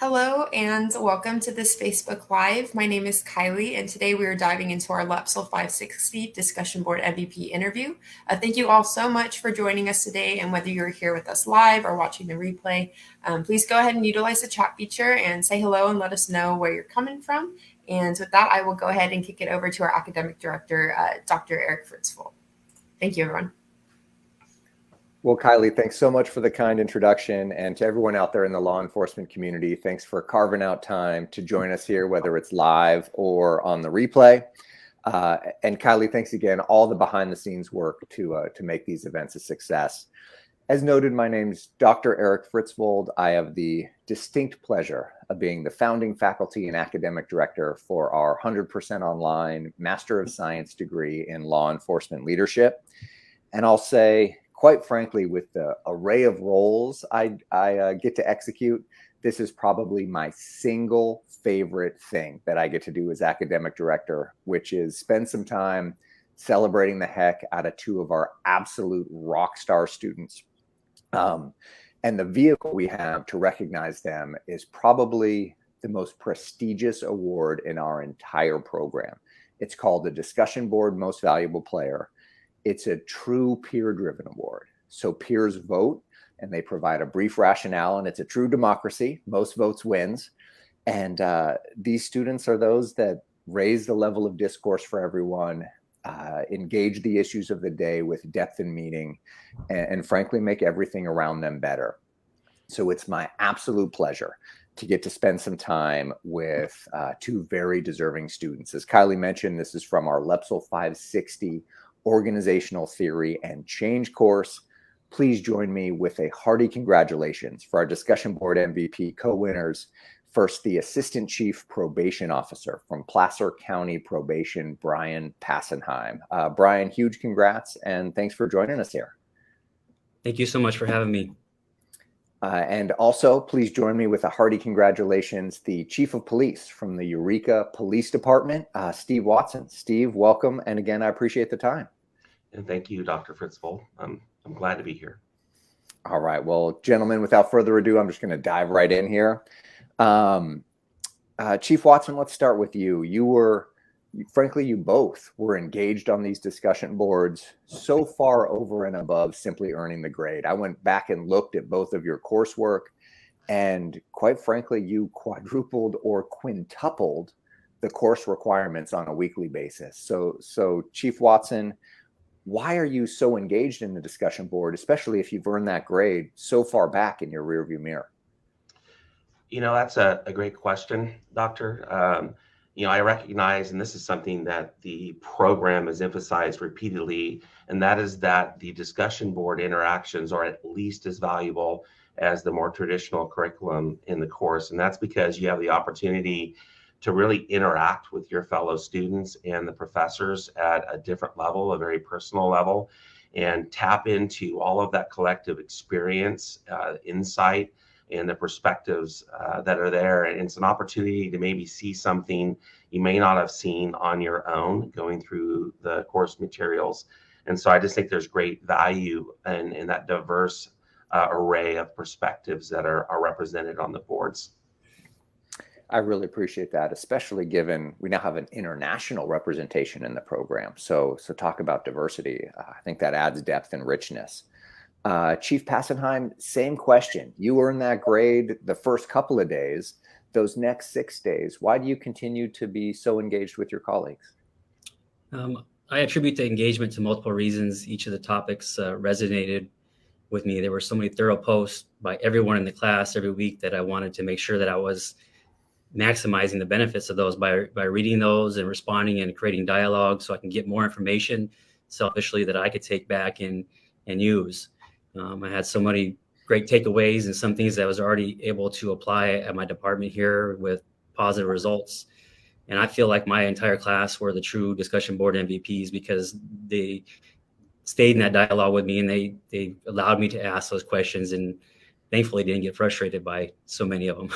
Hello and welcome to this Facebook Live. My name is Kylie, and today we are diving into our LEPSL 560 discussion board MVP interview. Thank you all so much for joining us today, and whether you're here with us live or watching the replay, please go ahead and utilize the chat feature and say hello and let us know where you're coming from. And with that, I will go ahead and kick it over to our academic director, Dr. Erik Fritsvold. Thank you, everyone. Well, Kylie, thanks so much for the kind introduction, and to everyone out there in the law enforcement community, thanks for carving out time to join us here, whether it's live or on the replay. And Kylie, thanks again, all the behind the scenes work to make these events a success. As noted, my name's Dr. Erik Fritsvold. I have the distinct pleasure of being the founding faculty and academic director for our 100% online Master of Science degree in law enforcement leadership. And I'll say, quite frankly, with the array of roles I get to execute, this is probably my single favorite thing that I get to do as academic director, which is spend some time celebrating the heck out of two of our absolute rock star students. And the vehicle we have to recognize them is probably the most prestigious award in our entire program. It's called the Discussion Board Most Valuable Player. It's a true peer-driven award. So peers vote, and they provide a brief rationale, and it's a true democracy. Most votes wins. And these students are those that raise the level of discourse for everyone, engage the issues of the day with depth and meaning, and frankly, make everything around them better. So it's my absolute pleasure to get to spend some time with two very deserving students. As Kylie mentioned, this is from our LEPSL 560 Organizational Theory and Change course. Please join me with a hearty congratulations for our discussion board MVP co-winners. First, the Assistant Chief Probation Officer from Placer County Probation, Brian Passenheim. Brian, huge congrats and thanks for joining us here. Thank you so much for having me. And also, please join me with a hearty congratulations, the Chief of Police from the Eureka Police Department, Steve Watson. Steve, welcome. And again, I appreciate the time. And thank you, Dr. Fritzvold. I'm glad to be here. All right. Well, gentlemen, without further ado, I'm just going to dive right in here. Chief Watson, let's start with you. Frankly, you both were engaged on these discussion boards so far over and above simply earning the grade. I went back and looked at both of your coursework, and quite frankly, you quadrupled or quintupled the course requirements on a weekly basis. So Chief Watson, why are you so engaged in the discussion board, especially if you've earned that grade so far back in your rearview mirror? You know, that's a great question, Doctor. I recognize, and this is something that the program has emphasized repeatedly, and that is that the discussion board interactions are at least as valuable as the more traditional curriculum in the course. And that's because you have the opportunity to really interact with your fellow students and the professors at a different level, a very personal level, and tap into all of that collective experience, insight, and the perspectives that are there. And it's an opportunity to maybe see something you may not have seen on your own going through the course materials. And so I just think there's great value in that diverse array of perspectives that are represented on the boards. I really appreciate that, especially given we now have an international representation in the program. So talk about diversity. I think that adds depth and richness. Chief Passenheim, same question. You earned that grade the first couple of days. Those next 6 days, why do you continue to be so engaged with your colleagues? I attribute the engagement to multiple reasons. Each of the topics resonated with me. There were so many thorough posts by everyone in the class every week that I wanted to make sure that I was maximizing the benefits of those by reading those and responding and creating dialogue so I can get more information selfishly that I could take back and use. I had so many great takeaways and some things that I was already able to apply at my department here with positive results. And I feel like my entire class were the true discussion board MVPs because they stayed in that dialogue with me and they allowed me to ask those questions and thankfully didn't get frustrated by so many of them.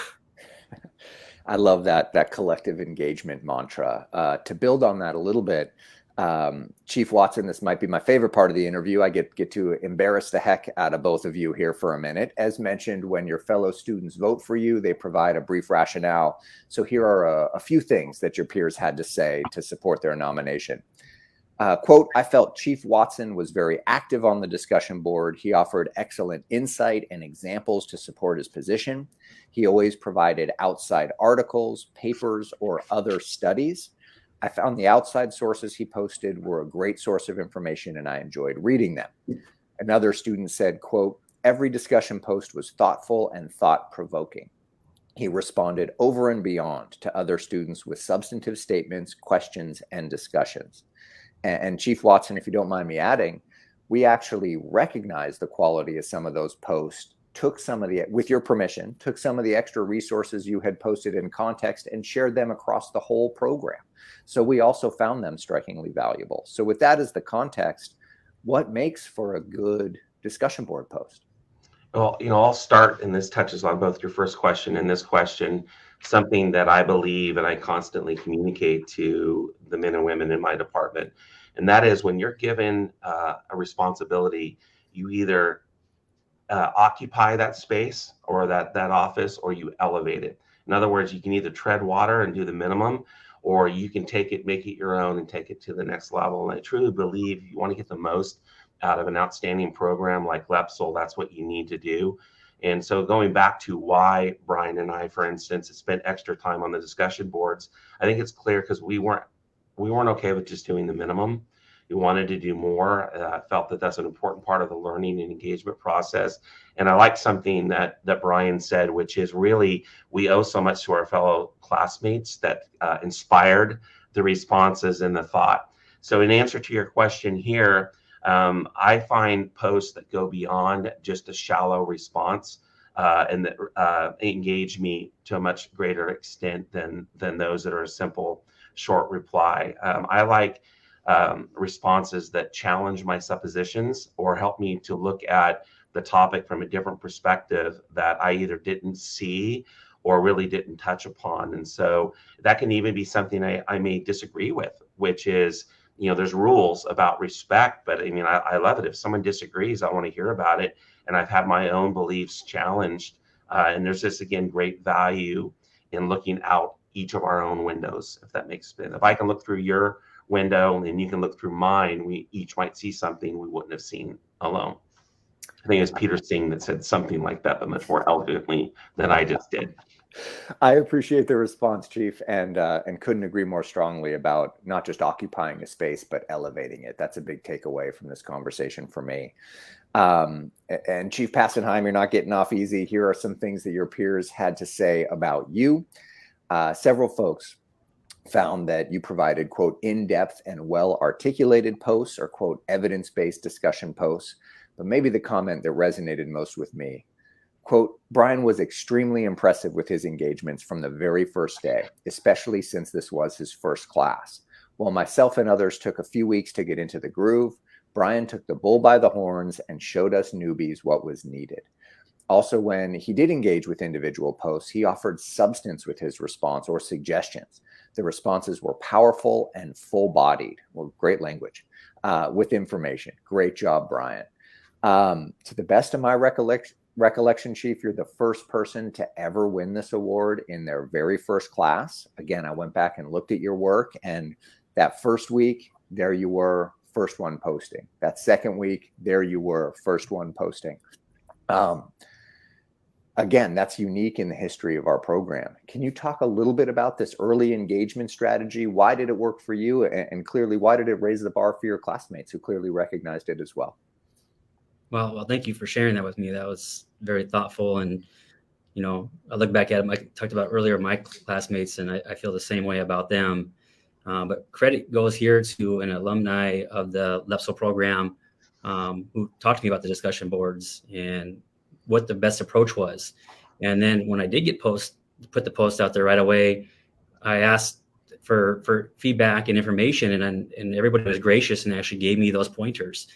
I love that collective engagement mantra. To build on that a little bit, Chief Watson, this might be my favorite part of the interview. I get to embarrass the heck out of both of you here for a minute. As mentioned, when your fellow students vote for you, they provide a brief rationale. So here are a few things that your peers had to say to support their nomination. Quote, I felt Chief Watson was very active on the discussion board. He offered excellent insight and examples to support his position. He always provided outside articles, papers, or other studies. I found the outside sources he posted were a great source of information, and I enjoyed reading them. Another student said, quote, every discussion post was thoughtful and thought-provoking. He responded over and beyond to other students with substantive statements, questions, and discussions. And Chief Watson, if you don't mind me adding, we actually recognized the quality of some of those posts, took some of the, with your permission, took some of the extra resources you had posted in context and shared them across the whole program. So we also found them strikingly valuable. So with that as the context, what makes for a good discussion board post? Well, I'll start, and this touches on both your first question and this question, something that I believe and I constantly communicate to the men and women in my department. And that is, when you're given a responsibility, you either occupy that space or that office, or you elevate it. In other words, you can either tread water and do the minimum, or you can take it, make it your own, and take it to the next level. And I truly believe you want to get the most out of an outstanding program like LEPSL, that's what you need to do. And so going back to why Brian and I, for instance, have spent extra time on the discussion boards, I think it's clear because we weren't okay with just doing the minimum. We wanted to do more. I felt that that's an important part of the learning and engagement process. And I like something that Brian said, which is really we owe so much to our fellow classmates that inspired the responses and the thought. So in answer to your question here, I find posts that go beyond just a shallow response and that engage me to a much greater extent than those that are a simple, short reply. I like responses that challenge my suppositions or help me to look at the topic from a different perspective that I either didn't see or really didn't touch upon. And so that can even be something I may disagree with, which is, there's rules about respect, but I love it. If someone disagrees, I want to hear about it. And I've had my own beliefs challenged. And there's just, again, great value in looking out each of our own windows, if that makes sense. If I can look through your window and you can look through mine, we each might see something we wouldn't have seen alone. I think it was Peter Singh that said something like that, but much more elegantly than I just did. I appreciate the response, Chief, and couldn't agree more strongly about not just occupying a space, but elevating it. That's a big takeaway from this conversation for me. And Chief Passenheim, you're not getting off easy. Here are some things that your peers had to say about you. Several folks found that you provided, quote, in-depth and well-articulated posts, or, quote, evidence-based discussion posts. But maybe the comment that resonated most with me, quote, Brian was extremely impressive with his engagements from the very first day, especially since this was his first class. While myself and others took a few weeks to get into the groove, Brian took the bull by the horns and showed us newbies what was needed. Also, when he did engage with individual posts, he offered substance with his response or suggestions. The responses were powerful and full-bodied, well, great language, with information. Great job, Brian. To the best of my recollection, Chief, you're the first person to ever win this award in their very first class. Again, I went back and looked at your work, and that first week, there you were, first one posting. That second week, there you were, first one posting. Again, that's unique in the history of our program. Can you talk a little bit about this early engagement strategy? Why did it work for you? And clearly, why did it raise the bar for your classmates who clearly recognized it as well? Well, thank you for sharing that with me. That was very thoughtful. And, I look back at it, I talked about earlier, my classmates, and I feel the same way about them. But credit goes here to an alumni of the LEPSL program who talked to me about the discussion boards and what the best approach was. And then when I did put the post out there right away, I asked for feedback and information, and everybody was gracious and actually gave me those pointers.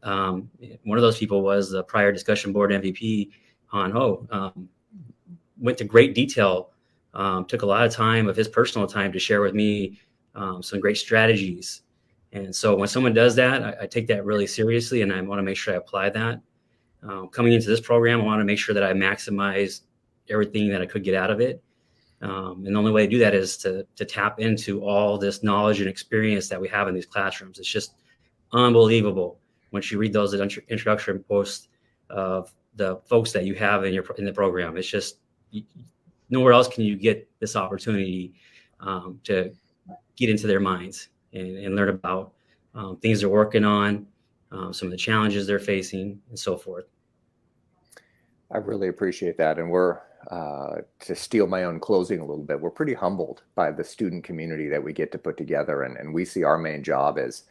One of those people was the prior discussion board MVP, Han Ho. Went to great detail, took a lot of time of his personal time to share with me some great strategies. And so when someone does that, I take that really seriously, and I want to make sure I apply that. Coming into this program, I want to make sure that I maximize everything that I could get out of it. And the only way to do that is to tap into all this knowledge and experience that we have in these classrooms. It's just unbelievable once you read those introductory posts of the folks that you have in the program. It's just nowhere else can you get this opportunity to get into their minds and learn about things they're working on, some of the challenges they're facing, and so forth. I really appreciate that. And we're, to steal my own closing a little bit, we're pretty humbled by the student community that we get to put together. And we see our main job as,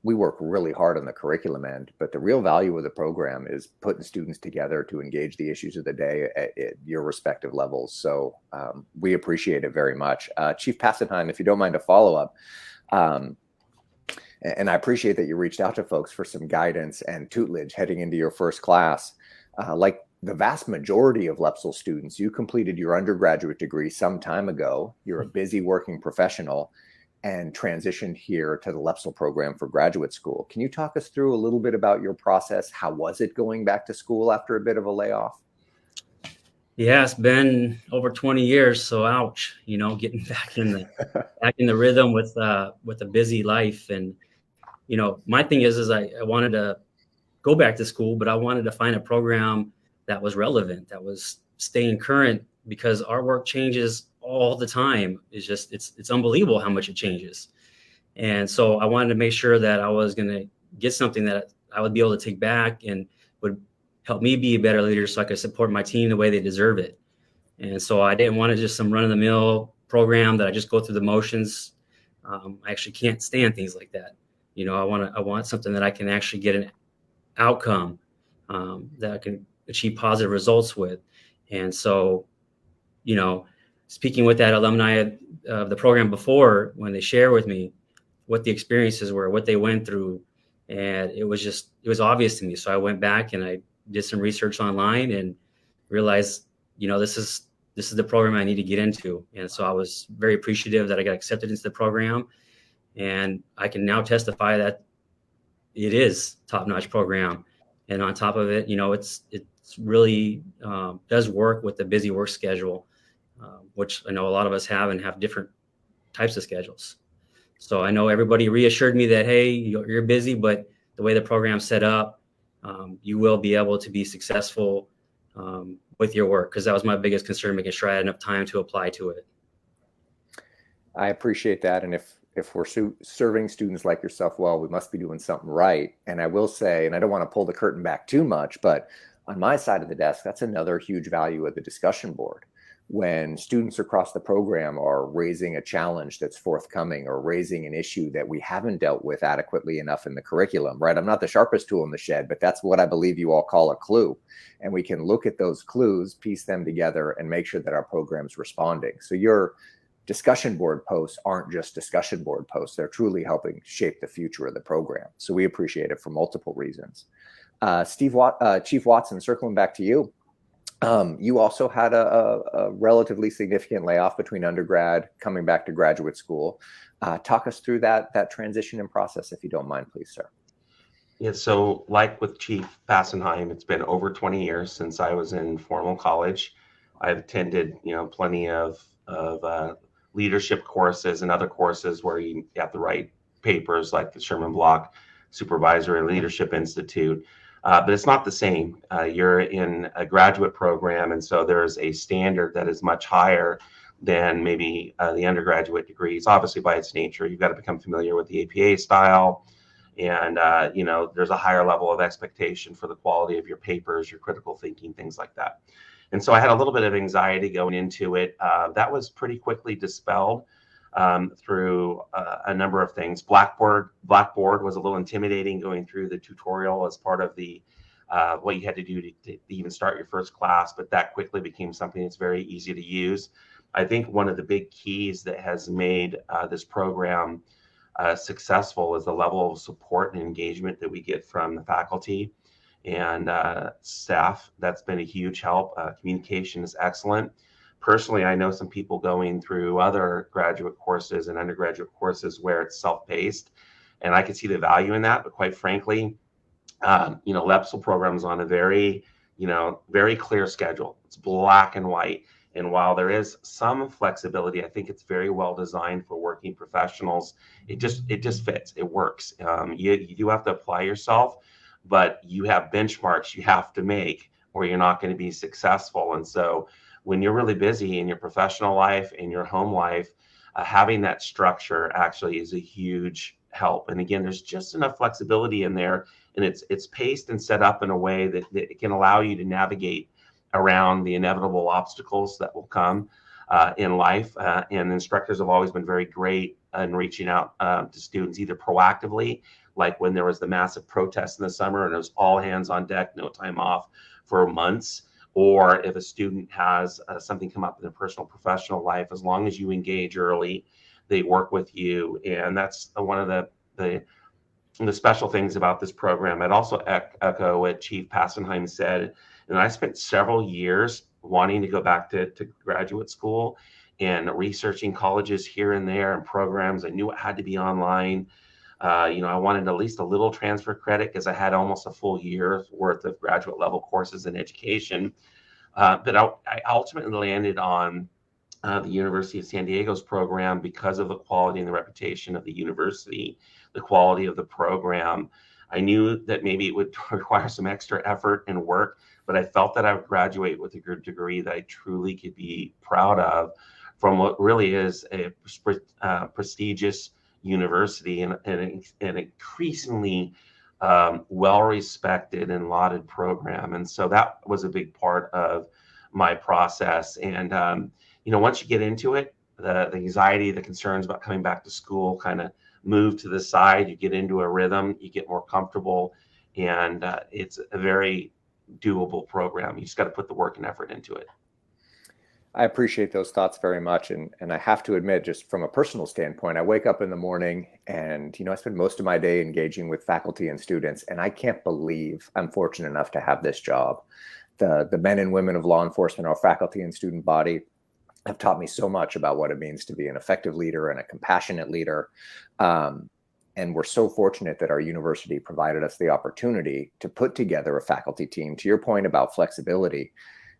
we work really hard on the curriculum end, but the real value of the program is putting students together to engage the issues of the day at your respective levels. So we appreciate it very much. Chief Passenheim, if you don't mind a follow-up, and I appreciate that you reached out to folks for some guidance and tutelage heading into your first class. Like the vast majority of LEPSL students, you completed your undergraduate degree some time ago. You're a busy working professional and transitioned here to the LEPSL program for graduate school. Can you talk us through a little bit about your process? How was it going back to school after a bit of a layoff? Yeah, it's been over 20 years, so ouch, getting back in the rhythm with a busy life. And my thing is I wanted to go back to school, but I wanted to find a program that was relevant, that was staying current, because our work changes all the time. It's unbelievable how much it changes. And so I wanted to make sure that I was going to get something that I would be able to take back and would help me be a better leader so I could support my team the way they deserve it. And so I didn't want to just some run-of-the-mill program that I just go through the motions. I actually can't stand things like that. I want something that I can actually get an outcome that I can achieve positive results with. And so, speaking with that alumni of the program before, when they share with me what the experiences were, what they went through, and it was obvious to me. So I went back and I did some research online and realized, this is the program I need to get into. And so I was very appreciative that I got accepted into the program, and I can now testify that it is top-notch program. And on top of it, it's really does work with the busy work schedule, which I know a lot of us have different types of schedules. So I know everybody reassured me that, hey, you're busy, but the way the program's set up, you will be able to be successful with your work, because that was my biggest concern, making sure I had enough time to apply to it. I appreciate that. And if we're serving students like yourself well, we must be doing something right. And I will say, and I don't want to pull the curtain back too much, but on my side of the desk, that's another huge value of the discussion board. When students across the program are raising a challenge that's forthcoming or raising an issue that we haven't dealt with adequately enough in the curriculum, right? I'm not the sharpest tool in the shed, but that's what I believe you all call a clue. And we can look at those clues, piece them together, and make sure that our program's responding. So your discussion board posts aren't just discussion board posts. They're truly helping shape the future of the program. So we appreciate it for multiple reasons. Chief Watson, circling back to you. You also had a relatively significant layoff between undergrad coming back to graduate school. Talk us through that transition and process, if you don't mind, please, sir. Yeah, so like with Chief Passenheim, it's been over 20 years since I was in formal college. I've attended, plenty of leadership courses and other courses where you have to write papers like the Sherman Block Supervisory Leadership Institute. But it's not the same. You're in a graduate program, and so there's a standard that is much higher than maybe the undergraduate degrees. Obviously, by its nature, you've got to become familiar with the APA style, and there's a higher level of expectation for the quality of your papers, your critical thinking, things like that. And so I had a little bit of anxiety going into it. That was pretty quickly dispelled through a number of things. Blackboard was a little intimidating going through the tutorial as part of the what you had to do to even start your first class, but that quickly became something that's very easy to use. I think one of the big keys that has made this program successful is the level of support and engagement that we get from the faculty and staff. That's been a huge help. Communication is excellent. Personally, I know some people going through other graduate courses and undergraduate courses where it's self-paced, And I could see the value in that. But quite frankly, LEPSL program is on a very, very clear schedule. It's black and white. And while there is some flexibility, I think it's very well designed for working professionals. It just fits. It works. You do have to apply yourself, but you have benchmarks you have to make, or you're not going to be successful. And so when you're really busy in your professional life and your home life, having that structure actually is a huge help. And again, there's just enough flexibility in there, and it's paced and set up in a way that it can allow you to navigate around the inevitable obstacles that will come in life. And instructors have always been very great in reaching out to students, either proactively, like when there was the massive protest in the summer and it was all hands on deck, no time off for months, or if a student has something come up in their personal professional life, as long as you engage early, they work with you. And that's one of the special things about this program. I'd also echo what Chief Passenheim said. And I spent several years wanting to go back to graduate school and researching colleges here and there and programs. I knew it had to be online. I wanted at least a little transfer credit because I had almost a full year's worth of graduate level courses in education. But I ultimately landed on the University of San Diego's program because of the quality and the reputation of the university, the quality of the program. I knew that maybe it would require some extra effort and work, but I felt that I would graduate with a good degree that I truly could be proud of from what really is a prestigious university and an increasingly well-respected and lauded program. And so that was a big part of my process. And, once you get into it, the anxiety, the concerns about coming back to school kind of move to the side. You get into a rhythm, you get more comfortable, and it's a very doable program. You just got to put the work and effort into it. I appreciate those thoughts very much. And I have to admit, just from a personal standpoint, I wake up in the morning and, I spend most of my day engaging with faculty and students, and I can't believe I'm fortunate enough to have this job. The men and women of law enforcement, our faculty and student body, have taught me so much about what it means to be an effective leader and a compassionate leader. And we're so fortunate that our university provided us the opportunity to put together a faculty team, to your point about flexibility,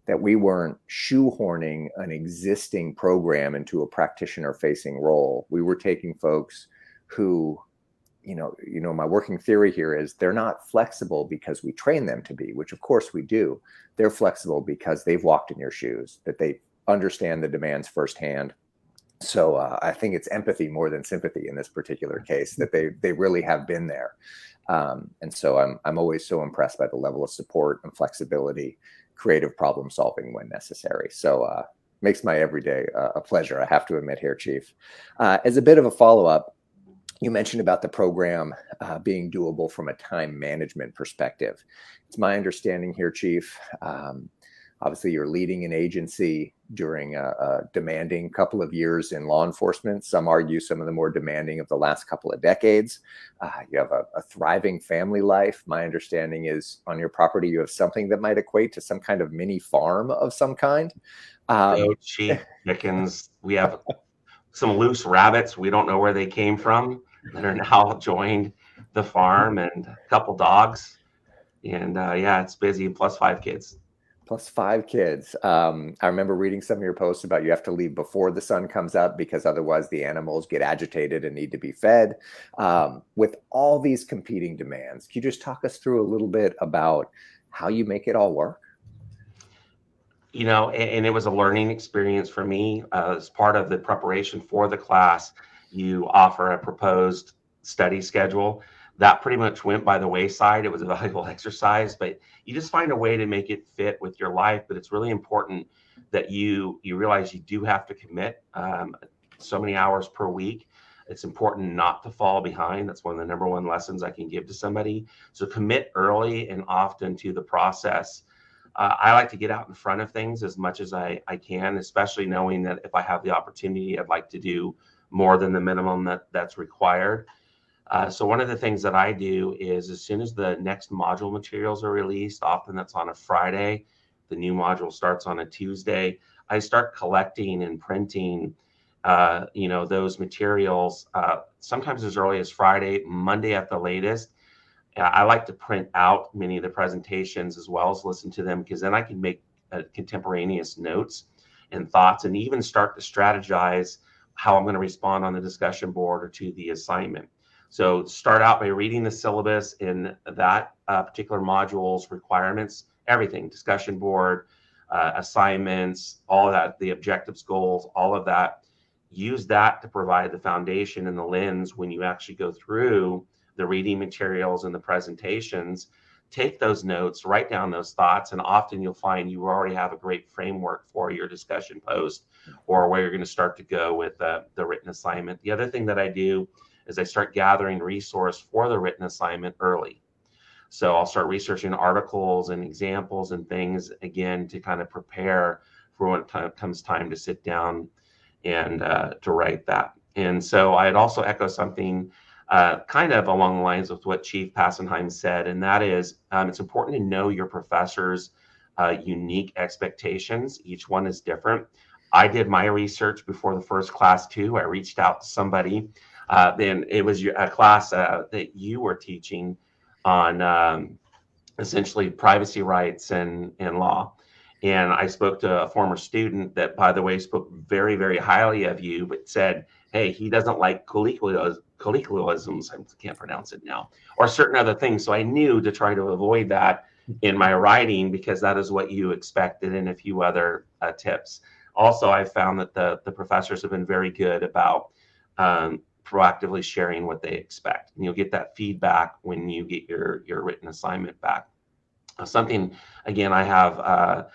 that we weren't shoehorning an existing program into a practitioner-facing role. We were taking folks who, my working theory here is they're not flexible because we train them to be, which of course we do. They're flexible because they've walked in your shoes, that they understand the demands firsthand. So I think it's empathy more than sympathy in this particular case, that they really have been there. And so I'm always so impressed by the level of support and flexibility, creative problem solving when necessary. So makes my everyday a pleasure, I have to admit here, Chief. As a bit of a follow-up, you mentioned about the program being doable from a time management perspective. It's my understanding here, Chief, obviously you're leading an agency during a demanding couple of years in law enforcement. Some argue some of the more demanding of the last couple of decades. You have a thriving family life. My understanding is on your property, you have something that might equate to some kind of mini farm of some kind. Sheep, chickens. We have some loose rabbits. We don't know where they came from that are now joined the farm, and a couple dogs. And it's busy, plus 5 kids. Plus 5 kids. I remember reading some of your posts about you have to leave before the sun comes up because otherwise the animals get agitated and need to be fed. With all these competing demands, can you just talk us through a little bit about how you make it all work? And it was a learning experience for me. As part of the preparation for the class, you offer a proposed study schedule. That pretty much went by the wayside. It was a valuable exercise, but you just find a way to make it fit with your life. But it's really important that you realize you do have to commit so many hours per week. It's important not to fall behind. That's one of the number one lessons I can give to somebody. So commit early and often to the process. I like to get out in front of things as much as I can, especially knowing that if I have the opportunity, I'd like to do more than the minimum that's required. So one of the things that I do is as soon as the next module materials are released, often that's on a Friday, the new module starts on a Tuesday, I start collecting and printing those materials sometimes as early as Friday, Monday at the latest. I like to print out many of the presentations as well as listen to them, because then I can make contemporaneous notes and thoughts, and even start to strategize how I'm going to respond on the discussion board or to the assignment. So start out by reading the syllabus in that particular module's requirements, everything, discussion board, assignments, all of that, the objectives, goals, all of that. Use that to provide the foundation and the lens when you actually go through the reading materials and the presentations. Take those notes, write down those thoughts, and often you'll find you already have a great framework for your discussion post or where you're going to start to go with the written assignment. The other thing that I do is I start gathering resource for the written assignment early. So I'll start researching articles and examples and things, again, to kind of prepare for when it comes time to sit down and to write that. And so I'd also echo something kind of along the lines of what Chief Passenheim said, and that is it's important to know your professor's unique expectations. Each one is different. I did my research before the first class too. I reached out to somebody. Then it was a class that you were teaching on essentially privacy rights and law. And I spoke to a former student that, by the way, spoke very, very highly of you, but said, hey, he doesn't like colloquialisms, I can't pronounce it now, or certain other things. So I knew to try to avoid that in my writing, because that is what you expected, and a few other tips. Also, I found that the professors have been very good about proactively sharing what they expect. And you'll get that feedback when you get your written assignment back. Something, again, I have a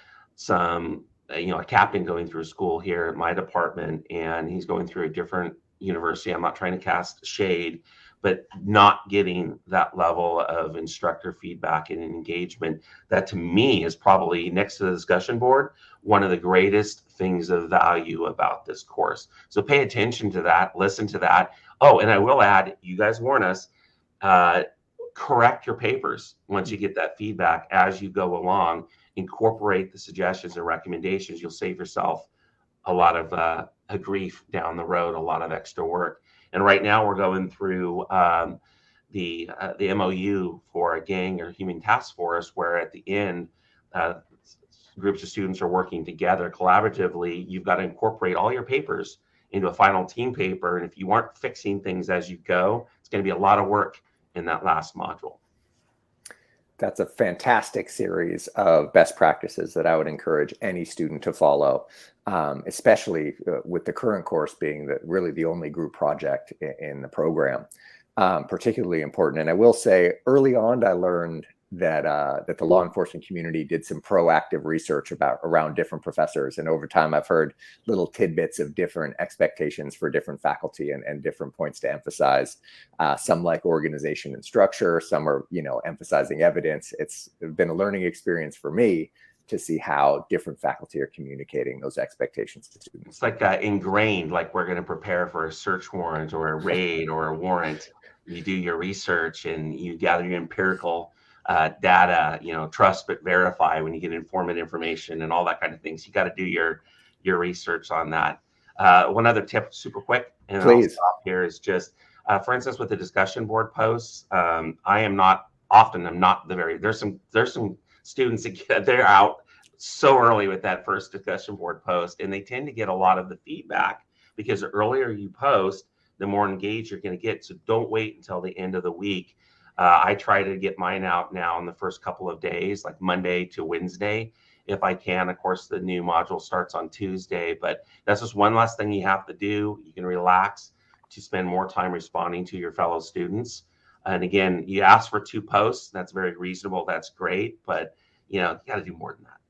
captain going through school here at my department, and he's going through a different university. I'm not trying to cast shade, but not getting that level of instructor feedback and engagement, that to me is probably, next to the discussion board, one of the greatest things of value about this course. So pay attention to that, listen to that. Oh, and I will add, you guys warn us, correct your papers once you get that feedback as you go along. Incorporate the suggestions and recommendations. You'll save yourself a lot of grief down the road, a lot of extra work. And right now we're going through the MOU for a gang or human task force, where at the end, groups of students are working together collaboratively. You've got to incorporate all your papers into a final team paper. And if you aren't fixing things as you go, it's going to be a lot of work in that last module. That's a fantastic series of best practices that I would encourage any student to follow, especially with the current course being really the only group project in the program, particularly important. And I will say, early on, I learned that the law enforcement community did some proactive research around different professors. And over time, I've heard little tidbits of different expectations for different faculty and different points to emphasize. Some like organization and structure, some are, emphasizing evidence. It's been a learning experience for me to see how different faculty are communicating those expectations to students. It's like ingrained, like we're going to prepare for a search warrant or a raid or a warrant. You do your research and you gather your empirical data, trust but verify when you get informant information and all that kind of things. You got to do your research on that. One other tip, super quick, and please. I'll stop here, is just, for instance, with the discussion board posts, I'm not there's some students that they're out so early with that first discussion board post, and they tend to get a lot of the feedback, because the earlier you post, the more engaged you're going to get. So don't wait until the end of the week. I try to get mine out now in the first couple of days, like Monday to Wednesday, if I can. Of course, the new module starts on Tuesday, but that's just one less thing you have to do. You can relax to spend more time responding to your fellow students. And again, you ask for 2 posts. That's very reasonable. That's great. But, you got to do more than that.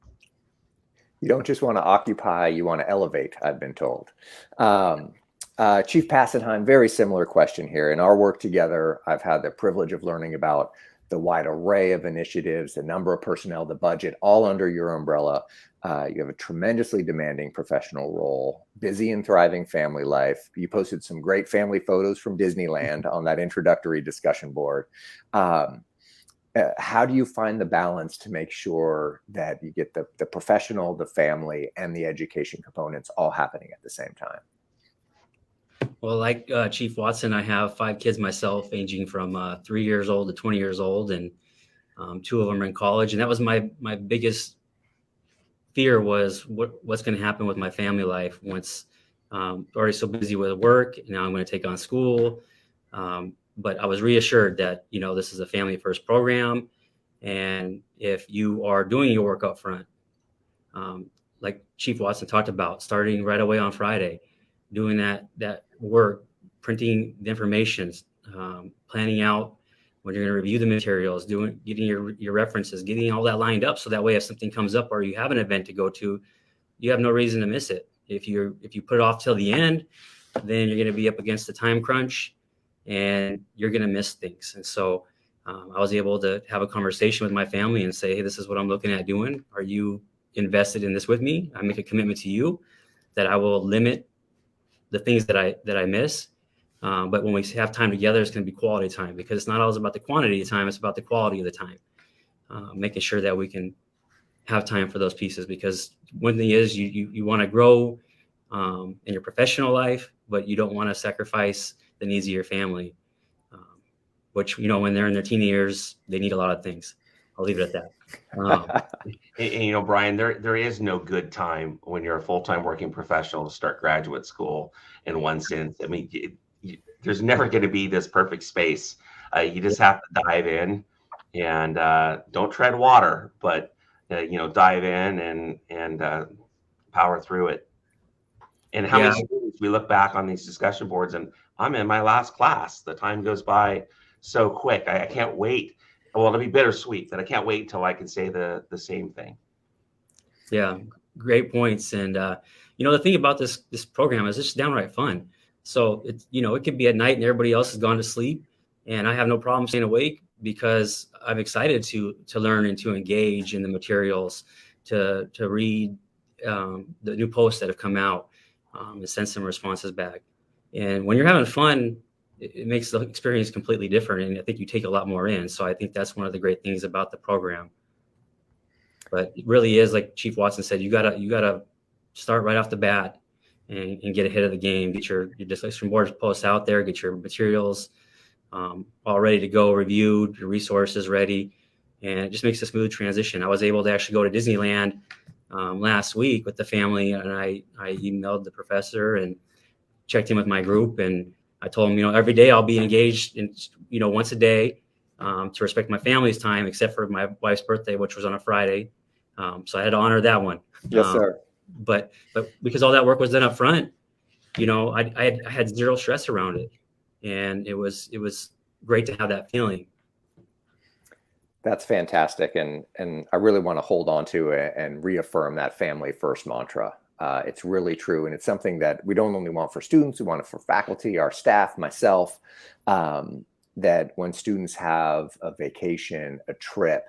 You don't just want to occupy, you want to elevate, I've been told. Chief Passenheim, very similar question here. In our work together, I've had the privilege of learning about the wide array of initiatives, the number of personnel, the budget, all under your umbrella. You have a tremendously demanding professional role, busy and thriving family life. You posted some great family photos from Disneyland on that introductory discussion board. How do you find the balance to make sure that you get the professional, the family, and the education components all happening at the same time? Well, like Chief Watson, I have 5 kids myself, ranging from 3 years old to 20 years old, and 2 of them are in college. And that was my biggest fear, was what's going to happen with my family life once already so busy with work. Now I'm going to take on school. But I was reassured that, this is a family first program. And if you are doing your work up front, like Chief Watson talked about, starting right away on Friday, doing that work, printing the information, planning out when you're going to review the materials, getting your references, getting all that lined up, so that way if something comes up or you have an event to go to, you have no reason to miss it. If you put it off till the end, then you're going to be up against the time crunch and you're going to miss things. And so I was able to have a conversation with my family and say, hey, this is what I'm looking at doing. Are you invested in this with me? I make a commitment to you that I will limit the things that I miss. But when we have time together, it's going to be quality time, because it's not always about the quantity of time. It's about the quality of the time, making sure that we can have time for those pieces, because one thing is you want to grow in your professional life, but you don't want to sacrifice the needs of your family, which, when they're in their teen years, they need a lot of things. I'll leave it at that. And, Brian, there is no good time when you're a full-time working professional to start graduate school, in one sense. I mean, there's never going to be this perfect space. You just have to dive in and don't tread water, but dive in and power through it. And how many students, we look back on these discussion boards, and I'm in my last class. The time goes by so quick. I can't wait. Well, it'll be bittersweet that I can't wait until I can say the same thing. Yeah, great points. And the thing about this program is it's just downright fun. So it's it could be at night and everybody else has gone to sleep, and I have no problem staying awake, because I'm excited to learn and to engage in the materials, to read the new posts that have come out, and send some responses back. And when you're having fun, it makes the experience completely different, and I think you take a lot more in. So I think that's one of the great things about the program. But it really is, like Chief Watson said, you gotta start right off the bat and get ahead of the game. Get your discussion board posts out there. Get your materials all ready to go, reviewed, your resources ready, and it just makes a smooth transition. I was able to actually go to Disneyland last week with the family, and I emailed the professor and checked in with my group, and I told him, every day I'll be engaged in, once a day to respect my family's time, except for my wife's birthday, which was on a Friday. So I had to honor that one. Yes, sir. But because all that work was done up front, I had zero stress around it. And it was great to have that feeling. That's fantastic. And I really want to hold on to it and reaffirm that family first mantra. It's really true. And it's something that we don't only want for students, we want it for faculty, our staff, myself, that when students have a vacation, a trip,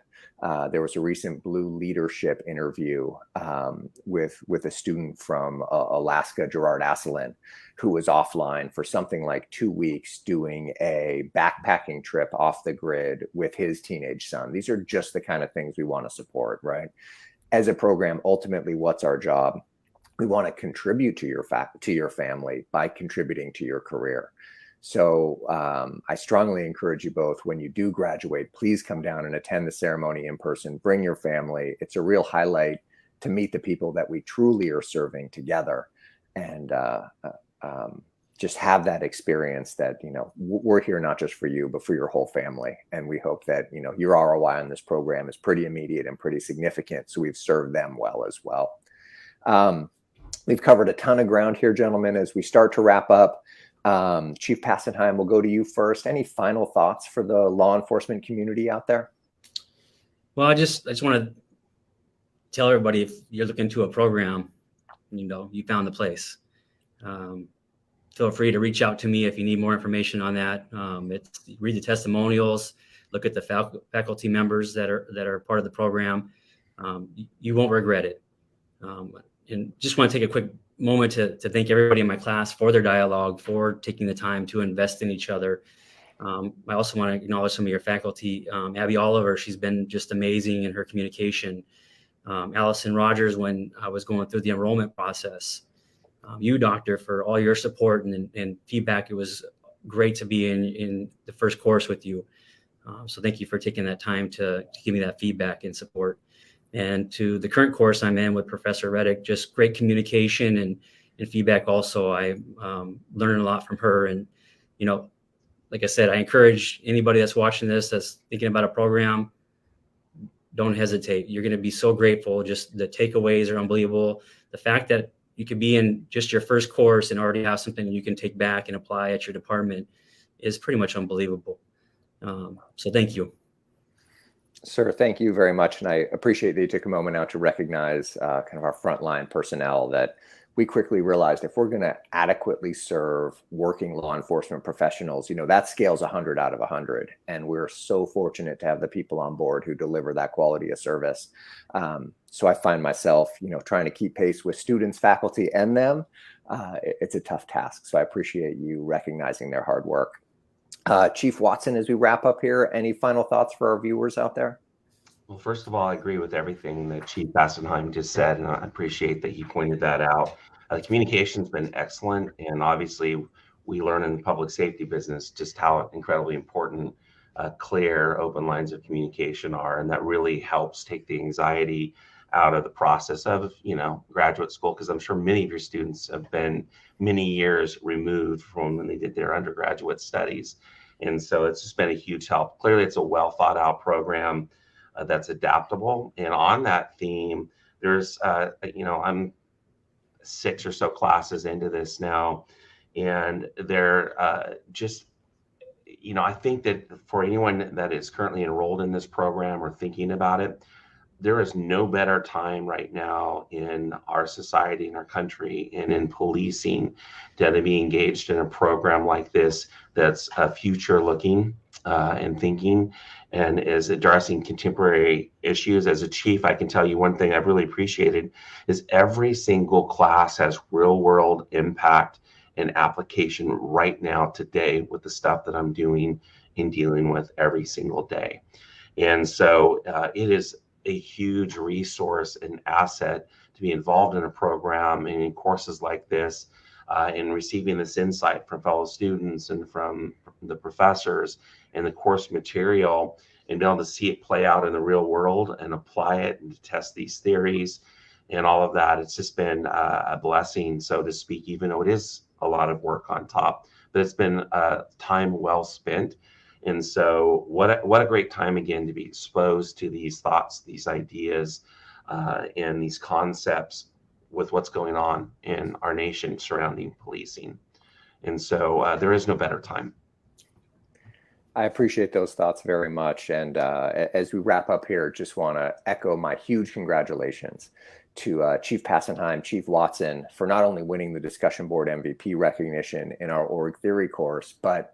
there was a recent Blue Leadership interview with a student from Alaska, Gerard Asselin, who was offline for something like 2 weeks doing a backpacking trip off the grid with his teenage son. These are just the kind of things we want to support, right? As a program, ultimately, what's our job? We want to contribute to your family by contributing to your career. So I strongly encourage you both, when you do graduate, please come down and attend the ceremony in person. Bring your family. It's a real highlight to meet the people that we truly are serving together, and just have that experience that, we're here not just for you, but for your whole family. And we hope that, your ROI on this program is pretty immediate and pretty significant. So we've served them well as well. We've covered a ton of ground here, gentlemen. As we start to wrap up, Chief Passenheim, we'll go to you first. Any final thoughts for the law enforcement community out there? Well, I just want to tell everybody, if you're looking to a program, you found the place. Feel free to reach out to me if you need more information on that. Read the testimonials, look at the faculty members that are part of the program. You won't regret it. And just want to take a quick moment to thank everybody in my class for their dialogue, for taking the time to invest in each other. I also want to acknowledge some of your faculty. Abby Oliver, she's been just amazing in her communication. Allison Rogers, when I was going through the enrollment process, you, Doctor, for all your support and feedback. It was great to be in the first course with you. So thank you for taking that time to give me that feedback and support. And to the current course I'm in with Professor Reddick, just great communication and feedback also. I learned a lot from her. And, like I said, I encourage anybody that's watching this, that's thinking about a program, don't hesitate. You're going to be so grateful. Just the takeaways are unbelievable. The fact that you could be in just your first course and already have something you can take back and apply at your department is pretty much unbelievable. So thank you. Sir, thank you very much. And I appreciate that you took a moment now to recognize kind of our frontline personnel, that we quickly realized if we're going to adequately serve working law enforcement professionals, that scale's 100 out of 100. And we're so fortunate to have the people on board who deliver that quality of service. So I find myself, trying to keep pace with students, faculty, and them. It's a tough task. So I appreciate you recognizing their hard work. Chief Watson, as we wrap up here, any final thoughts for our viewers out there? Well, first of all, I agree with everything that Chief Passenheim just said, and I appreciate that he pointed that out. The communication's been excellent, and obviously we learn in the public safety business just how incredibly important clear, open lines of communication are, and that really helps take the anxiety out of the process of, graduate school, because I'm sure many of your students have been many years removed from when they did their undergraduate studies. And so it's just been a huge help. Clearly, it's a well thought out program that's adaptable. And on that theme, there's, I'm 6 or so classes into this now, and they're just, I think that for anyone that is currently enrolled in this program or thinking about it, there is no better time right now in our society, in our country, and in policing to be engaged in a program like this that's future looking and thinking and is addressing contemporary issues. As a chief, I can tell you one thing I've really appreciated is every single class has real world impact and application right now today with the stuff that I'm doing and dealing with every single day. And so it is a huge resource and asset to be involved in a program and in courses like this, and receiving this insight from fellow students and from the professors and the course material, and be able to see it play out in the real world and apply it and test these theories and all of that. It's just been a blessing, so to speak, even though it is a lot of work on top, but it's been time well spent. And so what a great time again to be exposed to these thoughts, these ideas, and these concepts with what's going on in our nation surrounding policing. And so there is no better time. I appreciate those thoughts very much. And as we wrap up here, just want to echo my huge congratulations to Chief Passenheim, Chief Watson, for not only winning the discussion board MVP recognition in our org theory course, but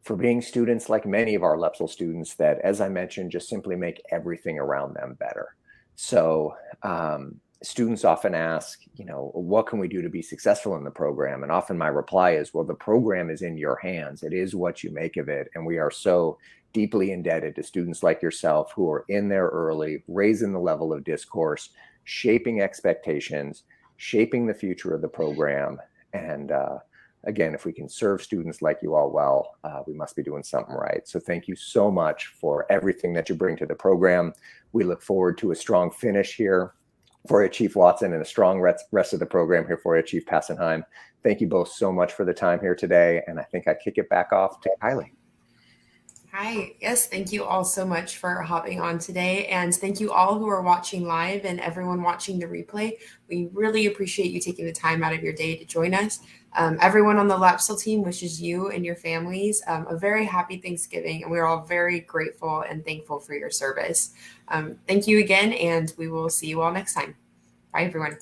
for being students like many of our LEPSL students that, as I mentioned, just simply make everything around them better. So students often ask, what can we do to be successful in the program? And often my reply is, well, the program is in your hands. It is what you make of it. And we are so deeply indebted to students like yourself who are in there early, raising the level of discourse, shaping expectations, shaping the future of the program. And again, if we can serve students like you all well, we must be doing something right. So thank you so much for everything that you bring to the program. We look forward to a strong finish here for you, Chief Watson, and a strong rest of the program here for you, Chief Passenheim. Thank you both so much for the time here today. And I think I kick it back off to Kylie. Hi. Yes, thank you all so much for hopping on today. And thank you all who are watching live and everyone watching the replay. We really appreciate you taking the time out of your day to join us. Everyone on the LEPSL team wishes you and your families a very happy Thanksgiving. And we're all very grateful and thankful for your service. Thank you again, and we will see you all next time. Bye, everyone.